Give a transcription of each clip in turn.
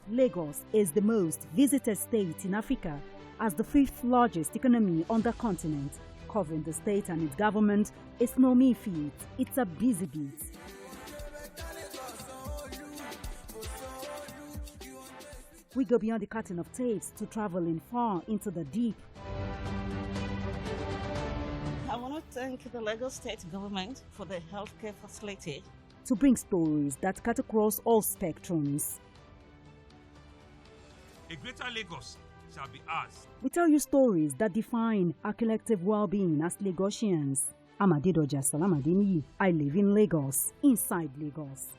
Lagos is the most visited state in Africa as the fifth largest economy on the continent. Covering the state and its government is no mean feat. It's a busy beat. We go beyond the cutting of tapes to traveling far into the deep. I want to thank the Lagos State government for the healthcare facility. To bring stories that cut across all spectrums. A greater Lagos shall be ours. We tell you stories that define our collective well-being as Lagosians. I'm Adedoja Salamadini. I live in Lagos, inside Lagos.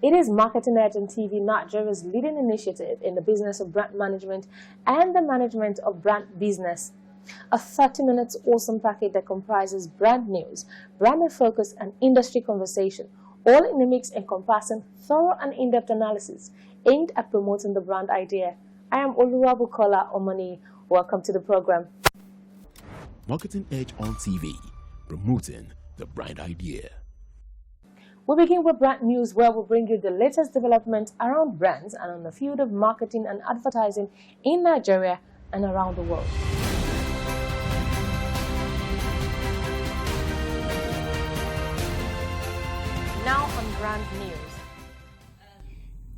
It is Marketing Edge on TV, Nigeria's leading initiative in the business of brand management and the management of brand business. A 30-minute awesome package that comprises brand news, brand focus, and industry conversation, all in a mix encompassing thorough and in-depth analysis aimed at promoting the brand idea. I am Oluwabukola Omani. Welcome to the program. Marketing Edge on TV, promoting the brand idea. We begin with brand news, where we'll bring you the latest developments around brands and on the field of marketing and advertising in Nigeria and around the world. Now on brand news.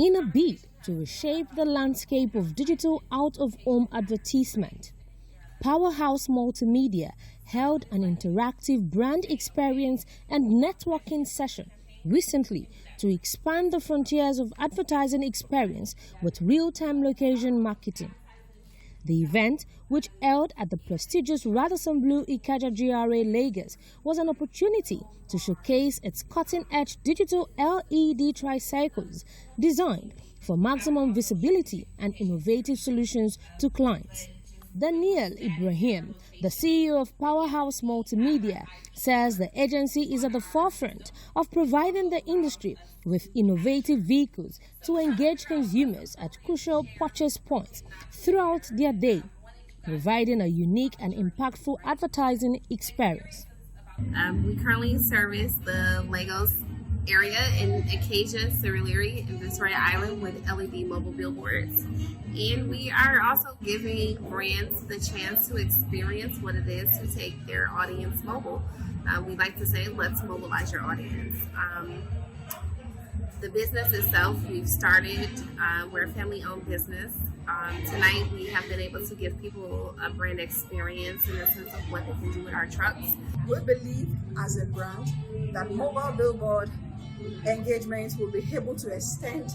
In a bid to reshape the landscape of digital out-of-home advertisement, Powerhouse Multimedia held an interactive brand experience and networking session recently to expand the frontiers of advertising experience with real-time location marketing. The event, which held at the prestigious Radisson Blu Ikeja GRA Lagos, was an opportunity to showcase its cutting-edge digital LED tricycles designed for maximum visibility and innovative solutions to clients. Daniel Ibrahim, the CEO of Powerhouse Multimedia, says the agency is at the forefront of providing the industry with innovative vehicles to engage consumers at crucial purchase points throughout their day, providing a unique and impactful advertising experience. We currently service the Lagos area in Acacia, Surulere, and Victoria Island with LED mobile billboards. And we are also giving brands the chance to experience what it is to take their audience mobile. We like to say, let's mobilize your audience. The business itself, we've started, we're a family-owned business. Tonight we have been able to give people a brand experience in the sense of what they can do with our trucks. We believe as a brand that mobile billboard engagement will be able to extend,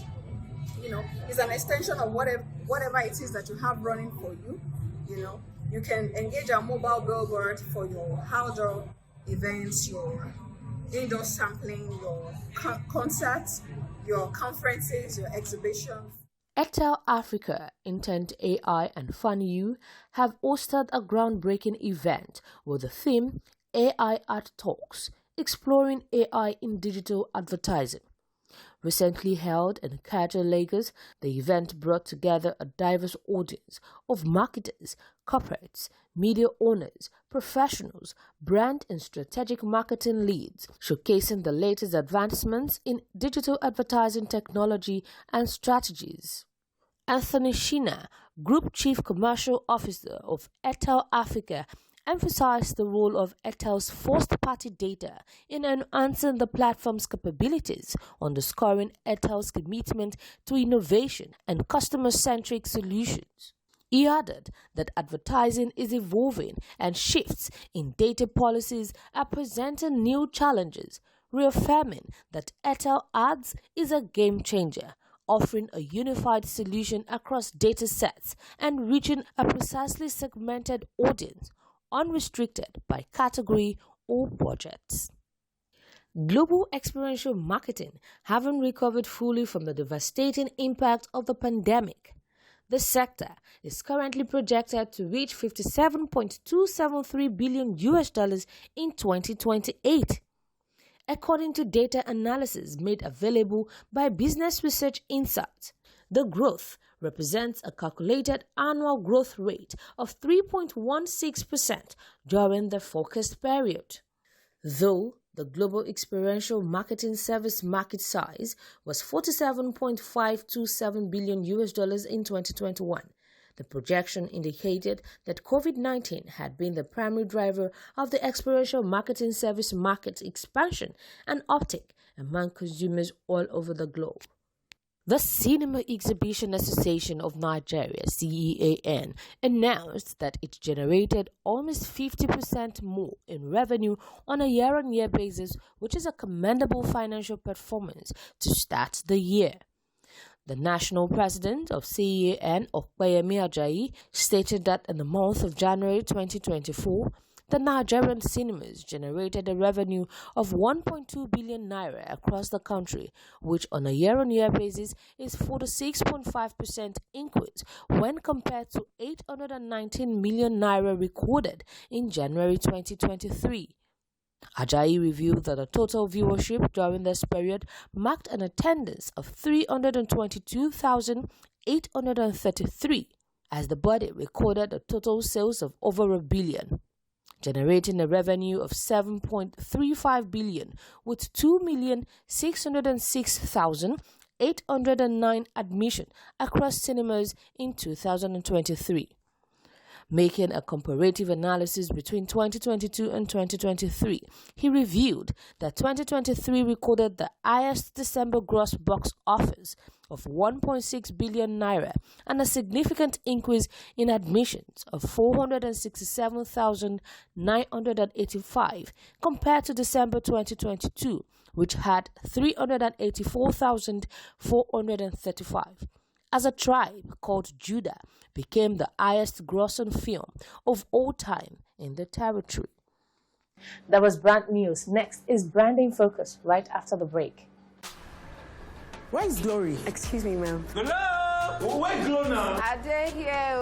it's an extension of whatever it is that you have running for you. You can engage a mobile billboard for your outdoor events, your indoor sampling, your concerts, your conferences, your exhibitions. Airtel Africa, Intent AI, and FunU have hosted a groundbreaking event with the theme AI Art Talks, exploring AI in digital advertising. Recently held in Kantar, Lagos, the event brought together a diverse audience of marketers, corporates, media owners, professionals, brand and strategic marketing leads, showcasing the latest advancements in digital advertising technology and strategies. Anthony Shina, Group Chief Commercial Officer of Airtel Africa, emphasized the role of Airtel's first-party data in enhancing the platform's capabilities, underscoring Airtel's commitment to innovation and customer-centric solutions. He added that advertising is evolving and shifts in data policies are presenting new challenges, reaffirming that Airtel Ads is a game-changer, offering a unified solution across data sets and reaching a precisely segmented audience, unrestricted by category or budgets. Global experiential marketing haven't recovered fully from the devastating impact of the pandemic. The sector is currently projected to reach $57.273 billion in 2028. According to data analysis made available by Business Research Insights, the growth represents a calculated annual growth rate of 3.16% during the forecast period. Though the global experiential marketing service market size was $47.527 billion in 2021, the projection indicated that COVID-19 had been the primary driver of the experiential marketing service market expansion and uptake among consumers all over the globe. The Cinema Exhibition Association of Nigeria, CEAN, announced that it generated almost 50% more in revenue on a year-on-year basis, which is a commendable financial performance to start the year. The national president of CEAN, Okpeyemi Ajayi, stated that in the month of January 2024, the Nigerian cinemas generated a revenue of 1.2 billion naira across the country, which on a year-on-year basis is 46.5% increase when compared to 819 million naira recorded in January 2023. Ajayi revealed that the total viewership during this period marked an attendance of 322,833, as the body recorded a total sales of over $1 billion. Generating a revenue of 7.35 billion with 2,606,809 admissions across cinemas in 2023. Making a comparative analysis between 2022 and 2023, he revealed that 2023 recorded the highest December gross box office of 1.6 billion naira and a significant increase in admissions of 467,985 compared to December 2022, which had 384,435. As a tribe called Judah became the highest grossing film of all time in the territory. That was brand news. Next is Branding Focus right after the break. Where is Glory? Excuse me, ma'am. Hello? Where Glow now? I dare here.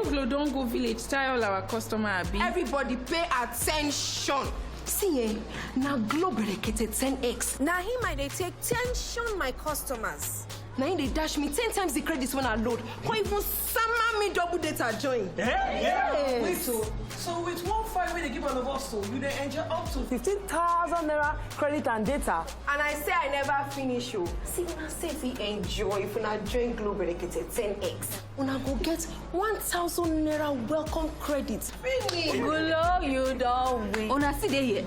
Glow don't go village. Tell all our customer abi. Everybody pay attention. See, now Glow berekete 10x. Now him I they take tension my customers. Now they dash me 10 times the credits when I load. Or even summer me double data join. Yeah. Wait, so with 1.5 when they give on the boss, so you then enjoy up to 15,000 naira credit and data. And I say I never finish you. See, when I say if we enjoy, if we not join Glow berekete 10x, when I go get 1,000 naira welcome credits. Finish. Glow, you don't win. Una see they here.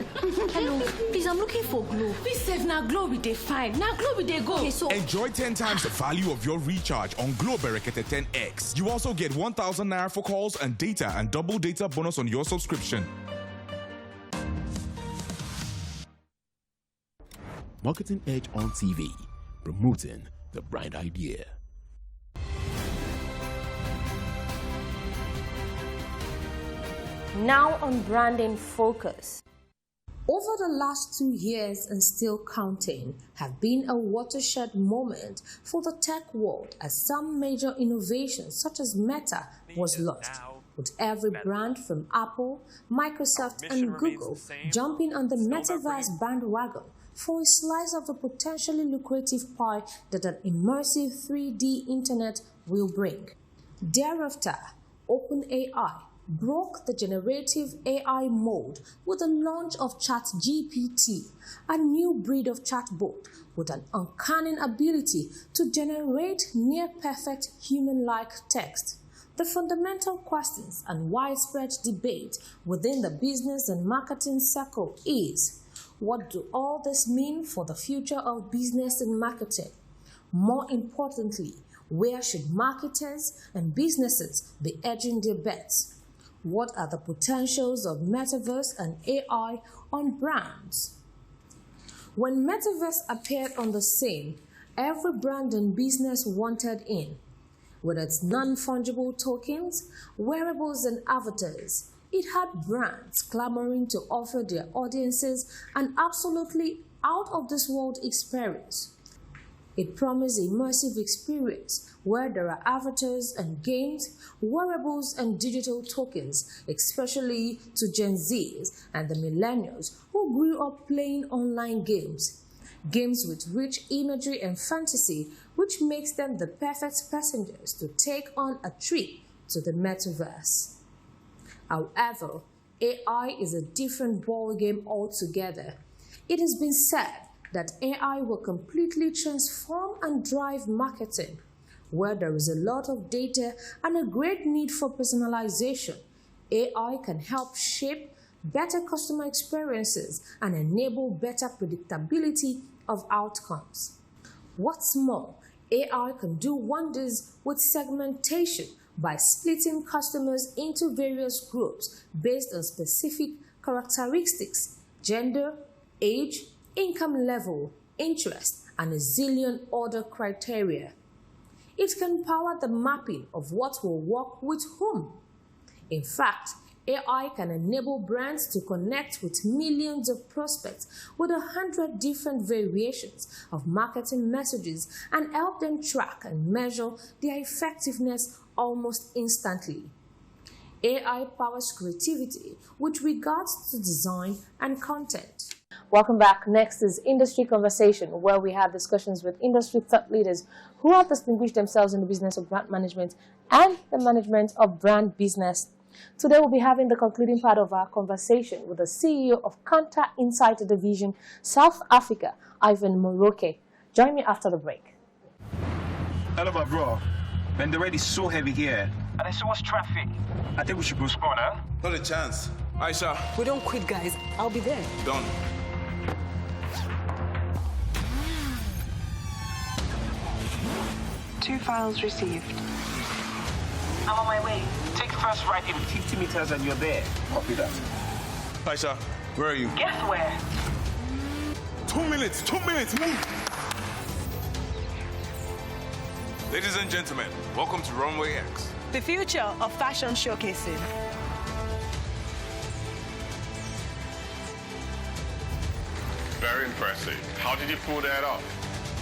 Hello, please, I'm looking for Glow. Please save now Glow we they find. Now Glow we they go. Okay, so enjoy 10 times the value of your recharge on Glow berekete 10x. You also get 1,000 naira for calls and data and double data bonus on your subscription. Marketing Edge on TV, promoting the bright idea. Now on Branding Focus. Over the last 2 years and still counting have been a watershed moment for the tech world as some major innovations such as Meta was launched, with every brand from Apple, Microsoft and Google jumping on the metaverse bandwagon for a slice of the potentially lucrative pie that an immersive 3D internet will bring. Thereafter, OpenAI broke the generative AI mold with the launch of ChatGPT, a new breed of chatbot with an uncanny ability to generate near-perfect human-like text. The fundamental questions and widespread debate within the business and marketing circle is, what do all this mean for the future of business and marketing? More importantly, where should marketers and businesses be edging their bets? What are the potentials of metaverse and AI on brands? When metaverse appeared on the scene, every brand and business wanted in. With its non-fungible tokens, wearables and avatars, it had brands clamoring to offer their audiences an absolutely out-of-this-world experience. It promises immersive experience where there are avatars and games, wearables and digital tokens, especially to Gen Zs and the millennials who grew up playing online games. Games with rich imagery and fantasy, which makes them the perfect passengers to take on a trip to the metaverse. However, AI is a different ballgame altogether. It has been said that AI will completely transform and drive marketing. Where there is a lot of data and a great need for personalization, AI can help shape better customer experiences and enable better predictability of outcomes. What's more, AI can do wonders with segmentation by splitting customers into various groups based on specific characteristics, gender, age, income level, interest, and a zillion other criteria. It can power the mapping of what will work with whom. In fact, AI can enable brands to connect with millions of prospects with 100 different variations of marketing messages and help them track and measure their effectiveness almost instantly. AI powers creativity with regards to design and content. Welcome back. Next is Industry Conversation, where we have discussions with industry thought leaders who have distinguished themselves in the business of brand management and the management of brand business. Today we'll be having the concluding part of our conversation with the CEO of Kantar Insight Division, South Africa, Ivan MOROKE. Join me after the break. Hello, my bro. Man, the road is so heavy here, and there's so much traffic. I think we should go spawn, huh? Not a chance. Aisha. We don't quit, guys. I'll be there. Done. Two files received. I'm on my way. Take first right in 50 meters and you're there. Copy that. Aisha, where are you? Guess where? 2 minutes. 2 minutes. Move. Ladies and gentlemen, welcome to Runway X. The future of fashion showcasing. Very impressive. How did you pull that off?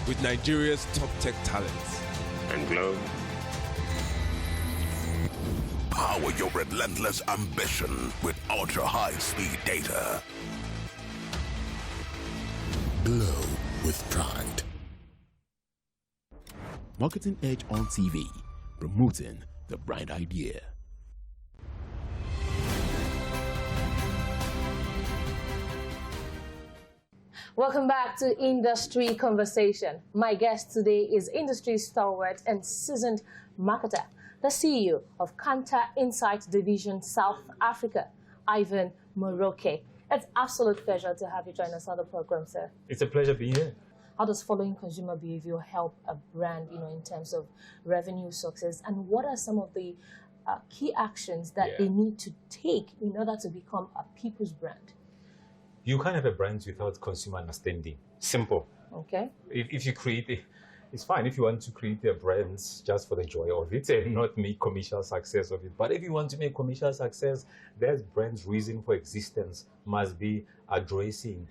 With Nigeria's top tech talents. And Globe? Power your relentless ambition with ultra-high-speed data. Glow with pride. Marketing Edge on TV, promoting the bright idea. Welcome back to Industry Conversation. My guest today is industry stalwart and seasoned marketer, the CEO of Kantar Insight Division South Africa, Ivan MOROKE. It's an absolute pleasure to have you join us on the program, sir. It's a pleasure being here. How does following consumer behavior help a brand, in terms of revenue success? And what are some of the key actions that they need to take in order to become a people's brand? You can't have a brand without consumer understanding. Simple. Okay. If you create it, it's fine if you want to create a brand just for the joy of it and not make commercial success of it. But if you want to make commercial success, that brand's reason for existence must be addressing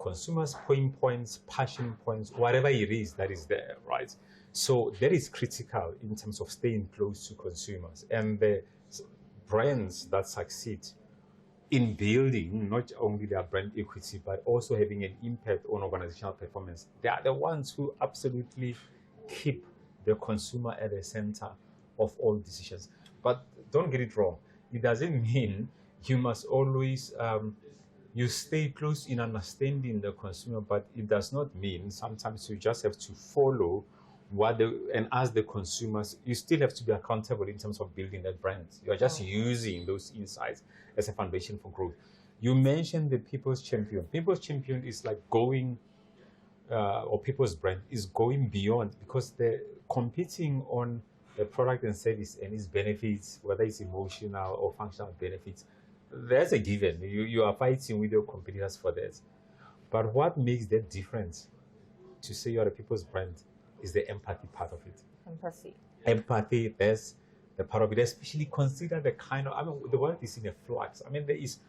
consumers' pain points, passion points, whatever it is that is there, right? So that is critical in terms of staying close to consumers. And the brands that succeed in building not only their brand equity, but also having an impact on organizational performance, they are the ones who absolutely keep the consumer at the center of all decisions. But don't get it wrong. It doesn't mean you must always you stay close in understanding the consumer, but it does not mean sometimes you just have to follow and ask the consumers. You still have to be accountable in terms of building that brand. You are just using those insights as a foundation for growth. You mentioned the People's Champion. People's Champion is like going, or People's Brand is going beyond, because they're competing on the product and service and its benefits, whether it's emotional or functional benefits. There's a given. You are fighting with your competitors for that. But what makes that difference to say you're a people's brand is the empathy part of it. Empathy. Empathy, that's the part of it. Especially consider the the world is in a flux. There is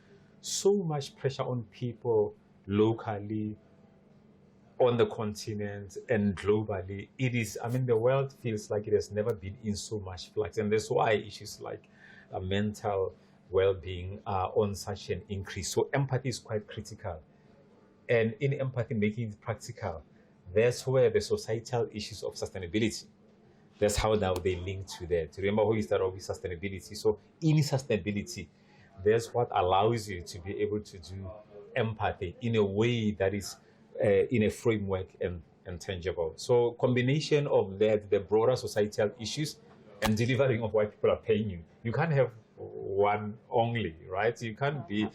so much pressure on people locally, on the continent and globally, it is, I mean, the world feels like it has never been in so much flux. And that's why issues like mental well-being are on such an increase. So empathy is quite critical. And in empathy, making it practical, that's where the societal issues of sustainability, that's how now they link to that. Remember who you started with sustainability. So in sustainability, that's what allows you to be able to do empathy in a way that is in a framework and tangible. So combination of that, the broader societal issues and delivering of what people are paying you. You can't have one only, right? You can't be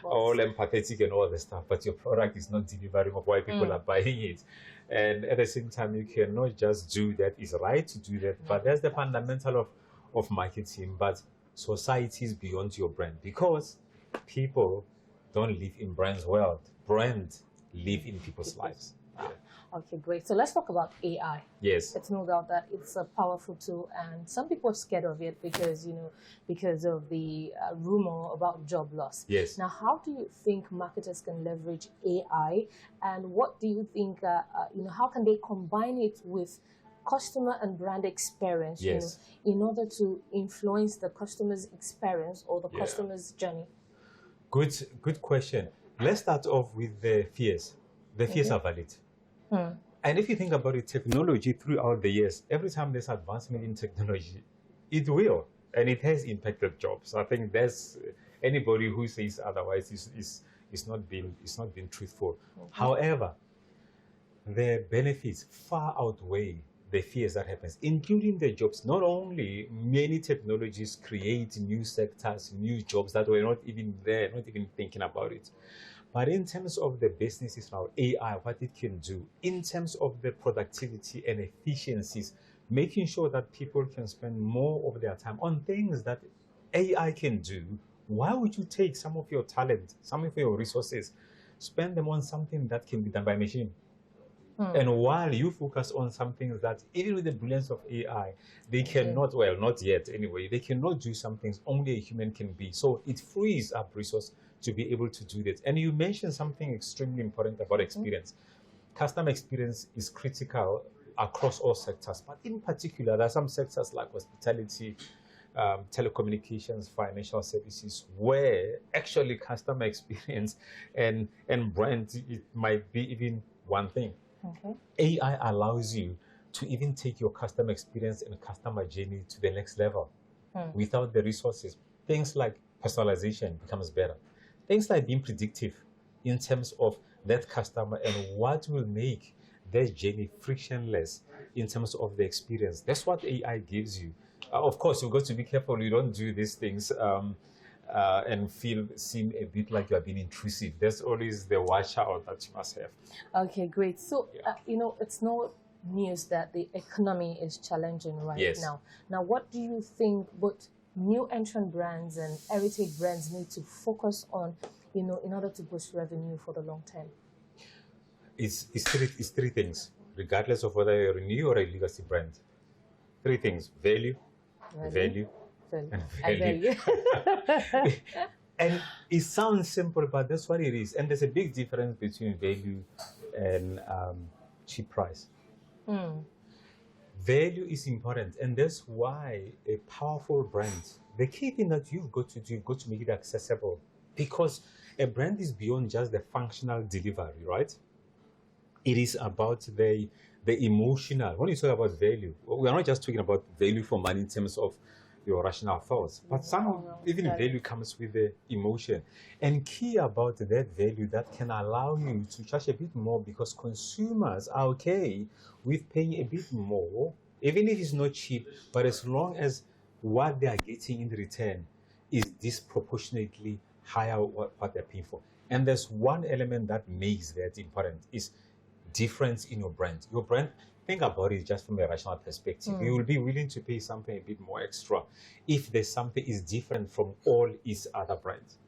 all empathetic and all the stuff, but your product is not delivering of why people are buying it. And at the same time, you cannot just do that. It's right to do that, but that's the fundamental of marketing. But society is beyond your brand, because people don't live in brands' world. Brands live in people's lives. Yeah. Okay, great. So let's talk about AI. Yes. It's no doubt that it's a powerful tool, and some people are scared of it because, because of the rumor about job loss. Yes. Now, how do you think marketers can leverage AI, and what do you think, how can they combine it with customer and brand experience, yes, in order to influence the customer's experience or the customer's journey? Good question. Let's start off with the fears. The fears are valid. And if you think about it, technology throughout the years, every time there's advancement in technology, it will, and it has impacted jobs. I think that's anybody who says otherwise is not being truthful. However, the benefits far outweigh the fears that happens, including the jobs. Not only many technologies create new sectors, new jobs that were not even there, not even thinking about it. But in terms of the businesses now, AI, what it can do, in terms of the productivity and efficiencies, making sure that people can spend more of their time on things that AI can do, why would you take some of your talent, some of your resources, spend them on something that can be done by machine? And while you focus on some things that, even with the brilliance of AI, they cannot, well, not yet anyway, they cannot do some things only a human can be. So it frees up resource to be able to do that. And you mentioned something extremely important about experience. Customer experience is critical across all sectors, but in particular, there are some sectors like hospitality, telecommunications, financial services, where actually customer experience and brand, it might be even one thing. AI allows you to even take your customer experience and customer journey to the next level without the resources. Things like personalization becomes better. Things like being predictive in terms of that customer and what will make their journey frictionless in terms of the experience. That's what AI gives you. Of course, you've got to be careful you don't do these things and seem a bit like you are being intrusive. There's always the watch out that you must have. Okay, great. So, it's no news that the economy is challenging right now. Now, what do you think both new entrant brands and heritage brands need to focus on, in order to boost revenue for the long term? It's three things, regardless of whether you're a new or a legacy brand. Three things: value, value, and value. And it sounds simple, but that's what it is. And there's a big difference between value and cheap price. Value is important, and that's why a powerful brand, the key thing that you've got to do, you've got to make it accessible, because a brand is beyond just the functional delivery, right? It is about the emotional. When you talk about value, we are not just talking about value for money in terms of your rational thoughts, but even value comes with the emotion. And key about that value that can allow you to charge a bit more, because consumers are okay with paying a bit more, even if it's not cheap, but as long as what they are getting in return is disproportionately higher what they're paying for. And there's one element that makes that important, is difference in your brand. Your brand, think about it just from a rational perspective. You will be willing to pay something a bit more extra if there's something is different from all its other brands.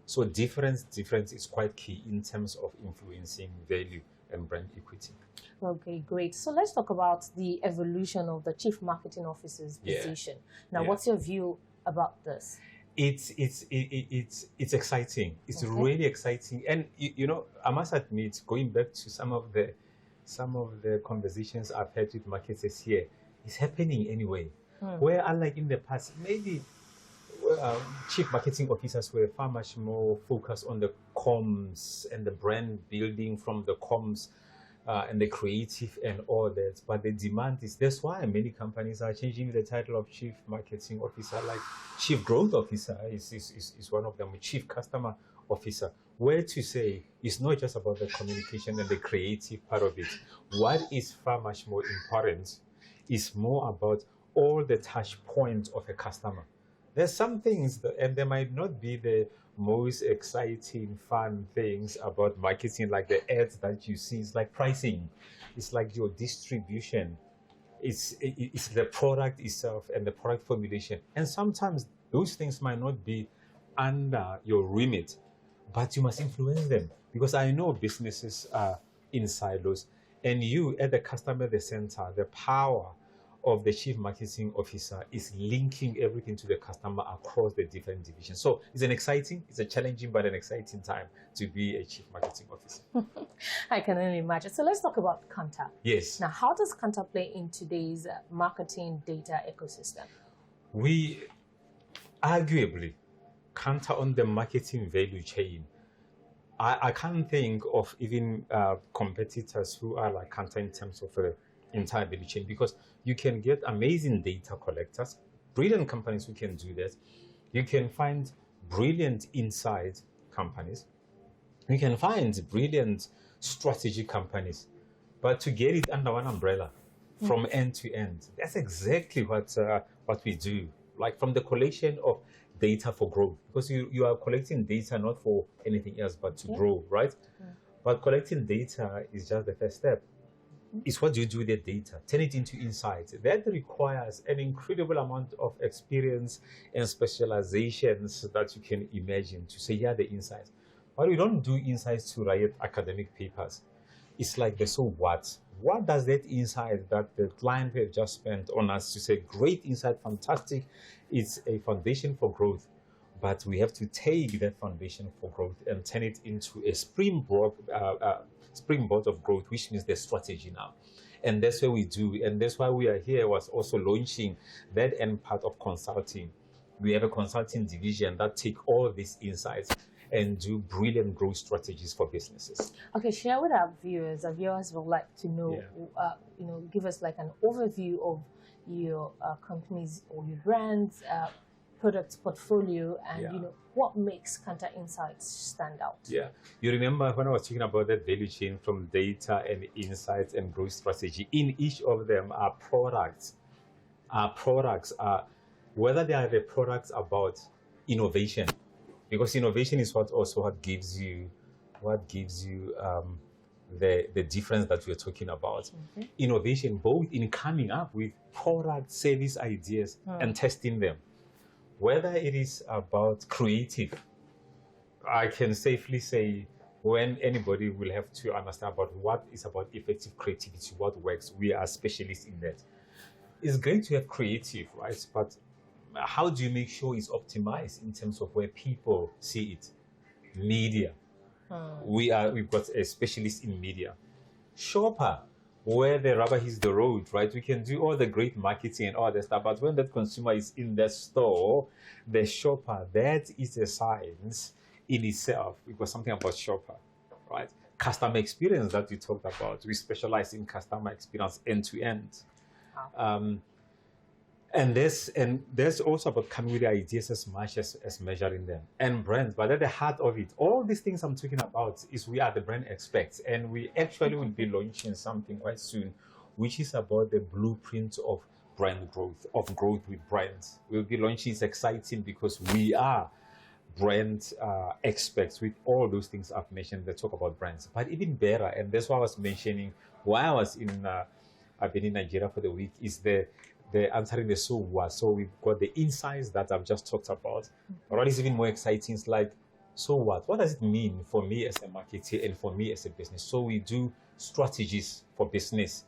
So difference is quite key in terms of influencing value and brand equity. Okay, great. So let's talk about the evolution of the Chief Marketing Officer's position. Now, what's your view about this? It's exciting. It's really exciting. And I must admit, going back to some of the some of the conversations I've had with marketers here is happening anyway. Where unlike in the past, maybe chief marketing officers were far much more focused on the comms and the brand building from the comms and the creative and all that. But the demand is, that's why many companies are changing the title of chief marketing officer, like chief growth officer is one of them, chief customer officer. Where to say it's not just about the communication and the creative part of it. What is far much more important is more about all the touch points of a customer. There's some things, and they might not be the most exciting, fun things about marketing, like the ads that you see. It's like pricing. It's like your distribution. It's the product itself and the product formulation. And sometimes those things might not be under your remit, but you must influence them. Because I know businesses are in silos, and you at the customer at the center, the power of the chief marketing officer is linking everything to the customer across the different divisions. So it's a challenging but an exciting time to be a chief marketing officer. I can only imagine. So let's talk about Kantar. Yes. Now, how does Kantar play in today's marketing data ecosystem? We arguably, Kantar on the marketing value chain, I can't think of even competitors who are like Kantar in terms of entire value chain, because you can get amazing data collectors, brilliant companies who can do that. You can find brilliant insight companies. You can find brilliant strategy companies. But to get it under one umbrella from end to end, that's exactly what we do. Like from the collection of data for growth, because you are collecting data not for anything else but to grow, right? But collecting data is just the first step. It's what you do with the data, turn it into insights. That requires an incredible amount of experience and specializations that you can imagine to say, yeah, the insights. But we don't do insights to write academic papers. It's like the so what? What does that insight that the client have just spent on us to say, great insight, fantastic, it's a foundation for growth. But we have to take that foundation for growth and turn it into a springboard of growth, which means the strategy now. And that's what we do. And that's why we are here, was also launching that end part of consulting. We have a consulting division that take all these insights and do brilliant growth strategies for businesses. Okay, share with our viewers. Our viewers would like to know, give us like an overview of your companies or your brands, product portfolio, and what makes Kantar Insights stand out. Yeah, you remember when I was talking about that value chain from data and insights and growth strategy. In each of them are products. Whether they are the products about innovation, because innovation is what gives you the difference that we're talking about. Innovation, both in coming up with product service ideas and testing them. Whether it is about creative, I can safely say when anybody will have to understand about what is about effective creativity, what works, we are specialists in that. It's great to have creative, right? But how do you make sure it's optimized in terms of where people see it? Media. We've got a specialist in media. Shopper, where the rubber hits the road, right? We can do all the great marketing and all that stuff, but when that consumer is in the store, the shopper, that is a science in itself. We've got something about shopper, right? Customer experience that we talked about. We specialize in customer experience end to end. And there's also about coming with ideas as much as measuring them, and brands. But at the heart of it, all these things I'm talking about is we are the brand experts, and we actually will be launching something quite soon, which is about the blueprint of brand growth, of growth with brands. We'll be launching. It's exciting because we are brand experts with all those things I've mentioned that talk about brands. But even better, and that's what I was mentioning while I've been in Nigeria for the week, is the answering the so what. So we've got the insights that I've just talked about. But what is even more exciting is like, so what? What does it mean for me as a marketer and for me as a business? So we do strategies for business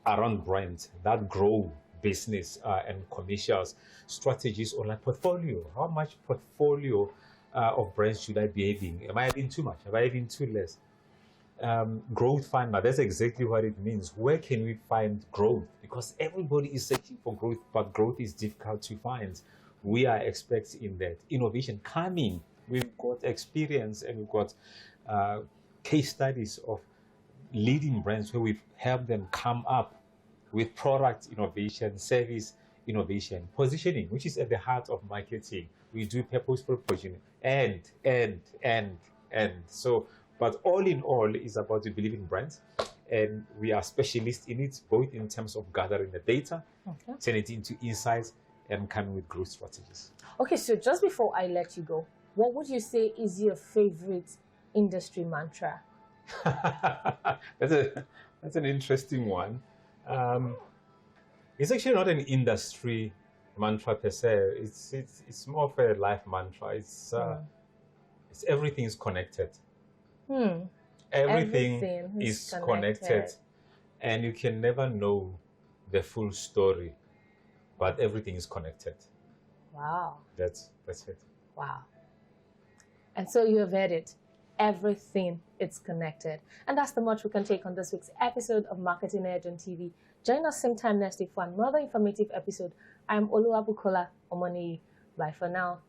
around brands that grow business and commercials, strategies on like portfolio. How much portfolio of brands should I be having? Am I having too much? Am I having too less? growth finder, that's exactly what it means. Where can we find growth? Because everybody is searching for growth, but growth is difficult to find. We are experts in that. Innovation coming. We've got experience and we've got case studies of leading brands where we've helped them come up with product innovation, service innovation, positioning, which is at the heart of marketing. We do purposeful positioning and. So, but all in all, it's about believing brands, and we are specialists in it, both in terms of gathering the data, turn it into insights, and coming with growth strategies. Okay, so just before I let you go, what would you say is your favorite industry mantra? That's an interesting one. It's actually not an industry mantra per se. It's more of a life mantra. It's everything is connected. Everything is connected, and you can never know the full story, but everything is connected. Wow. That's it. Wow. And so you have heard it. Everything is connected. And that's the much we can take on this week's episode of Marketing Edge on TV. Join us same time next week for another informative episode. I'm Oluwabukola Omoniyi. Bye for now.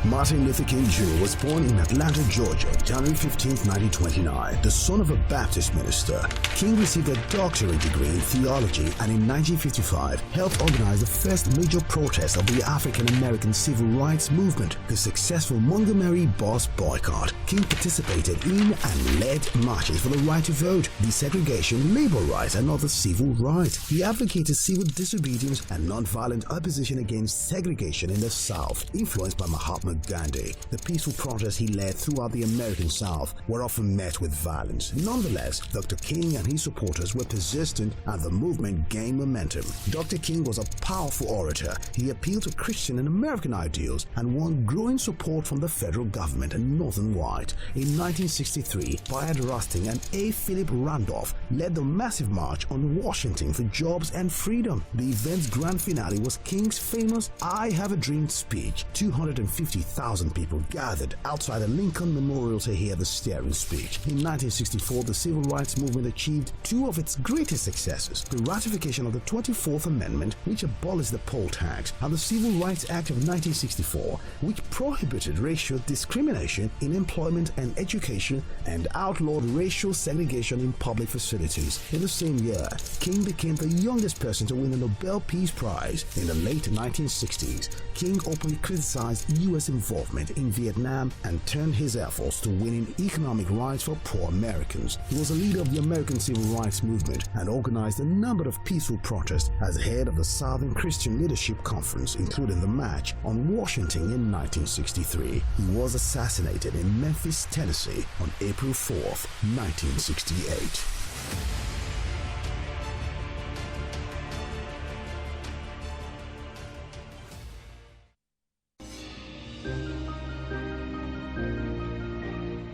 Martin Luther King Jr. was born in Atlanta, Georgia, January 15, 1929. The son of a Baptist minister, King received a doctorate degree in theology and in 1955 helped organize the first major protest of the African-American civil rights movement, the successful Montgomery bus boycott. King participated in and led marches for the right to vote, desegregation, labor rights, and other civil rights. He advocated civil disobedience and nonviolent opposition against segregation in the South, influenced by Mahatma Gandhi. The peaceful protests he led throughout the American South were often met with violence. Nonetheless, Dr. King and his supporters were persistent and the movement gained momentum. Dr. King was a powerful orator. He appealed to Christian and American ideals and won growing support from the federal government and Northern White. In 1963, Bayard Rustin and A. Philip Randolph led the massive march on Washington for jobs and freedom. The event's grand finale was King's famous I Have a Dream speech. 250,000 people gathered outside the Lincoln Memorial to hear the stirring speech. In 1964, the Civil Rights Movement achieved two of its greatest successes: the ratification of the 24th Amendment, which abolished the poll tax, and the Civil Rights Act of 1964, which prohibited racial discrimination in employment and education and outlawed racial segregation in public facilities. In the same year, King became the youngest person to win the Nobel Peace Prize. In the late 1960s, King openly criticized U.S. involvement in Vietnam and turned his efforts to winning economic rights for poor Americans. He was a leader of the American Civil Rights Movement and organized a number of peaceful protests as head of the Southern Christian Leadership Conference, including the March on Washington in 1963. He was assassinated in Memphis, Tennessee on April 4th, 1968.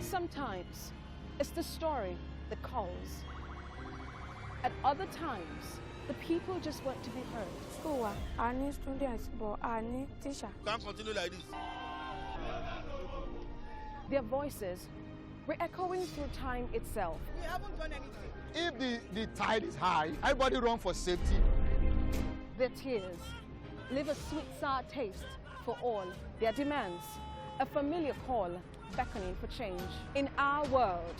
Sometimes it's the story that calls. At other times, the people just want to be heard. School, I need students, but I need teacher. Can't continue like this. Their voices re-echoing through time itself. We haven't done anything. If the tide is high, everybody run for safety. Their tears leave a sweet, sour taste for all their demands. A familiar call beckoning for change. In our world,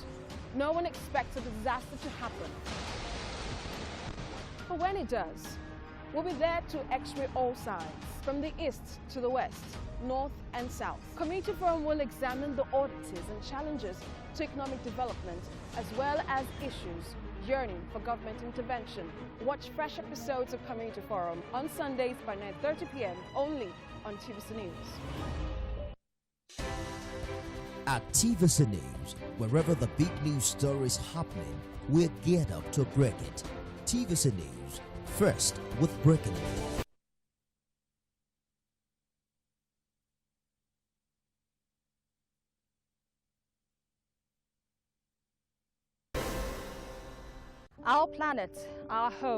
no one expects a disaster to happen. But when it does, we'll be there to x-ray all sides, from the east to the west, north and south. Community Forum will examine the oddities and challenges to economic development, as well as issues yearning for government intervention. Watch fresh episodes of Community Forum on Sundays by 9:30 p.m. only on TVC News. At TVC News, wherever the big news story is happening, we're geared up to break it. TVC News, first with breaking news. Our planet, our home.